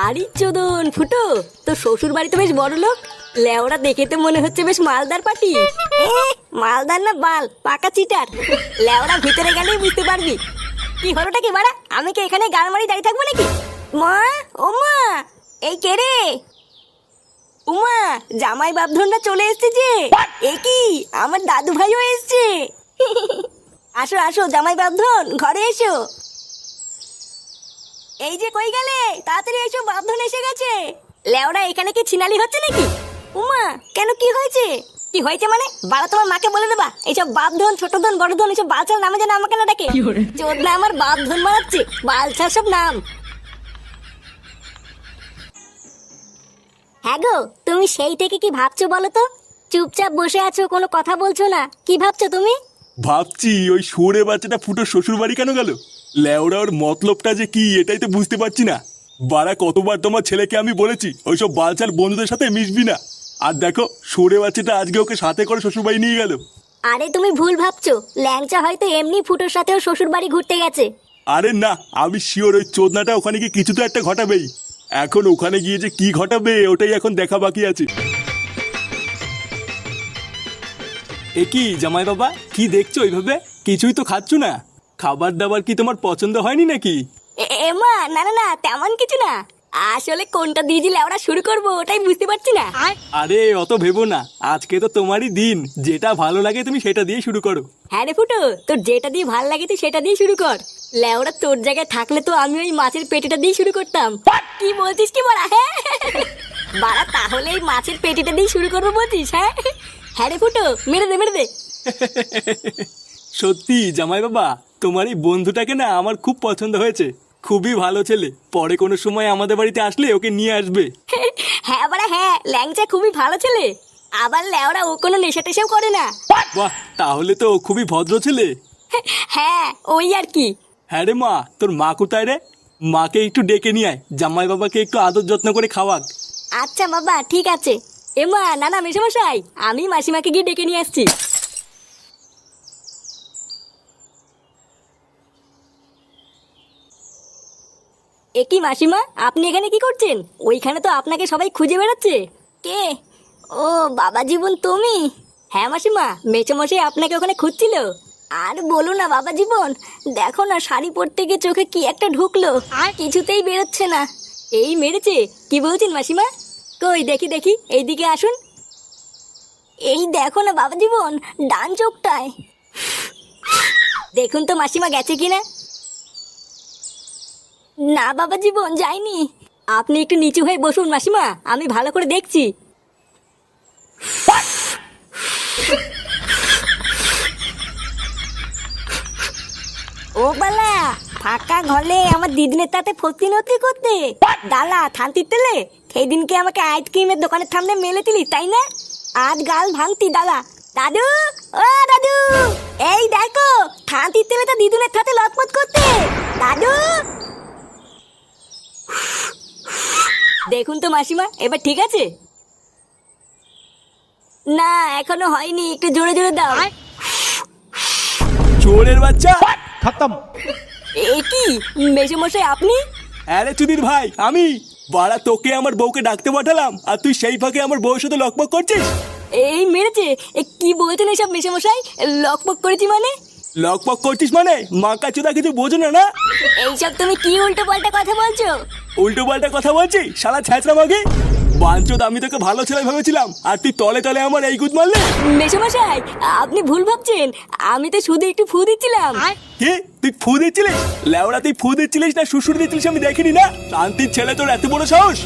আরে চোদন ফুটো, তো শ্বশুর বাড়ি তো বেশ বড় লোক। লেওরা দেখে তো মনে হচ্ছে বেশ মালদার পাটি। মালদার না বাল, পাকা চিটার। লেওরা ভিতরে গেলেই বুঝতে পারবি। কি হলোটা কি বাড়া, আমি কি এখানে গান মারি দাঁড়িয়ে থাকবো নাকি? মা, ও মা, এই কে রে? উমা, জামাই বাপধনরা চলে এসছে যে। এ কি, আমার দাদু ভাইও এসছে। আসো আসো জামাই বাপধন, ঘরে এসো। এই যে কই গেলে, তাড়াতাড়ি এসো, বাপধন এসে গেছে। লেওরা এখানে কি ছিনালি হচ্ছে নাকি? উমা, কেন কি হয়েছে? কি হয়েছে মানে? বাড়া তোমার মাকে বলে দেবা এইসব বাপধন, ছোট ধন, বড় ধন এইসব বালছাল নামে যেন আমাকে না ডাকে। চোদনা আমার বাপধন মারাচ্ছে, বালছাল সব নাম। হ্যাঁ গো, তুমি সেই থেকে কি ভাবছো বলো তো? চুপচাপ বসে আছো, কোনো কথা বলছো না, কি ভাবছো তুমি? ভাবছি ওই শুয়োরে বাচ্চাটা ফুটো শ্বশুর বাড়ি কেন গেল। লেওড়া ওর মতলবটা যে কি এটাই তো বুঝতে পারছি না। বাড়া কতবার তোমার ছেলেকে আমি বলেছি ওইসব বালচাল বন্ধুদের সাথে মিশবি না। আর দেখো শুয়োরে বাচ্চাটা আজকে ওকে সাথে করে শ্বশুর বাড়ি নিয়ে গেল। আরে তুমি ভুল ভাবছো, ল্যাংচা হয়তো এমনি ফুটোর সাথেও শ্বশুর বাড়ি ঘুরতে গেছে। আরে না, আমি শিওর ওই চোদনাটা ওখানে গিয়ে কিছু তো একটা ঘটাবেই। এখন ওখানে গিয়ে যে কি ঘটাবে ওটাই এখন দেখা বাকি আছে। এ কি জামাই বাবা, কি দেখছো ওইভাবে? কিছুই তো খাচ্ছ না। খাবার দাবার কি তোমার পছন্দ হয়নি নাকি? এমা, না না না, তেমন কিছু না। আসলে কোনটা দিয়ে দিলে আমরা শুরু করবো ওটাই বুঝতে পারছি না। আরে অত ভেবো না, আজকে তো তোমারই দিন, যেটা ভালো লাগে তুমি সেটা দিয়ে শুরু করো। হ্যাঁ রে ফুটো, তোর যেটা দিয়ে ভাল লাগে তুই সেটা দিয়ে শুরু কর। লেওরা তোর জায়গায় থাকলে তো আমি ওই মাছের পেটিটা দিয়ে শুরু করতাম। কি বলছিস কি বলা? হ্যাঁ বাড়া, তাহলে এই মাছের পেটিটা দিয়ে শুরু করবো বলছিস? হ্যাঁ হ্যাঁ রে ফুটো, মেরে দে মেরে দে। সত্যি জামাই বাবা, তোমার এই বন্ধুটাকে না আমার খুব পছন্দ হয়েছে। খুবই ভালো ছেলে, পরে কোনো সময় আমাদের বাড়িতে আসলে ওকে নিয়ে আসবে। হ্যাঁ বাড়া হ্যাঁ, ল্যাংচা খুবই ভালো ছেলে। আবার লেওরা ও কোনো নেশা টেশাও করে না। বাহ, তাহলে তো ও খুবই ভদ্র ছেলে। হ্যাঁ ওই আর কি। হ্যাঁ রে মা, তোর মা কোথায় রে? মাকে একটু ডেকে নিয়ে আয়, জামাই বাবাকে একটু আদর যত্ন করে খাওয়াক। আচ্ছা বাবা ঠিক আছে। এমা, না না মেশামশাই, আমি মাসিমাকে গিয়ে ডেকে নিয়ে আসছি। একি মাসিমা, আপনি এখানে কি করছেন? ওইখানে তো আপনাকে সবাই খুঁজে বেড়াচ্ছে। কে? ও বাবা জীবন, তুমি? হ্যাঁ মাসিমা, মেচোমশাই আপনাকে ওখানে খুঁজছিল। আর বলো না বাবা জীবন, দেখো না শাড়ি পরতে গিয়ে চোখে কি একটা ঢুকলো, আর কিছুতেই বেরোচ্ছে না। এই মেরেছে? কি বলছেন মাসিমা? কই দেখি দেখি, এইদিকে আসুন। এই দেখো না বাবা জীবন, ডান চোখটায়। দেখুন তো মাসিমা গেছে কিনা। না বাবা জীবন, যাইনি। আপনি একটু নিচু হয়ে বসুন মাসিমা, আমি ভালো করে দেখছি। ও বালা, ফাঁকা ঘরে আমার দিদিনের তাতে ফতি নতি করতে দালা থানতির তেলে সেই দিনকে আমাকে আইসক্রিমের দোকানের সামনে মেলে দিলি তাই না? আজ গাল ভাঙতি দাদা। দাদু, ও দাদু, এই দেখো থানতির তেলে তো দিদুনের সাথে লটপট করতে। দাদু, দেখুন তো মাসিমা, এবার ঠিক আছে? না এখনো হয়নি, একটু জোরে জোরে দাও। চোরের বাচ্চা, খতম। এ কি মেসোমশাই আপনি? আরে চুদির ভাই আমি। বাড়া, তোকে আমার বউকে ডাকতে পাঠালাম আর তুই সেই ফাঁকে আমার বউর সাথে লকপক করছিস। এই মেরেছে? কি বলছেন এসব মেসোমশাই? লকপক করেছি মানে? লকপক করছিস মানে মাকা চোদা কিছু বোঝো না না? এইসব তুমি কি উল্টো পাল্টা কথা বলছো? উল্টো পাল্টা কথা বলছি শালা ছ্যাঁচড়া মাগে। বাঞ্চোদ, আমি তোকে ভালো ছেলে ভেবেছিলাম আর তুই তলে তলে আমার এই গুদ মারলে। মেসোমশাই আপনি ভুল ভাবছেন, আমি তো শুধু একটু ফু দিচ্ছিলাম। কি তুই ফু দিচ্ছিলিস? লেওড়া, তুই ফু দিচ্ছিলিস না শ্বশুর দিচ্ছিলিস আমি দেখিনি না। শান্তির ছেলে, তোর এত বড় সাহস?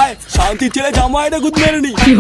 আয়, শান্তির ছেলে জামাইটা গুদ মেরে নি। কি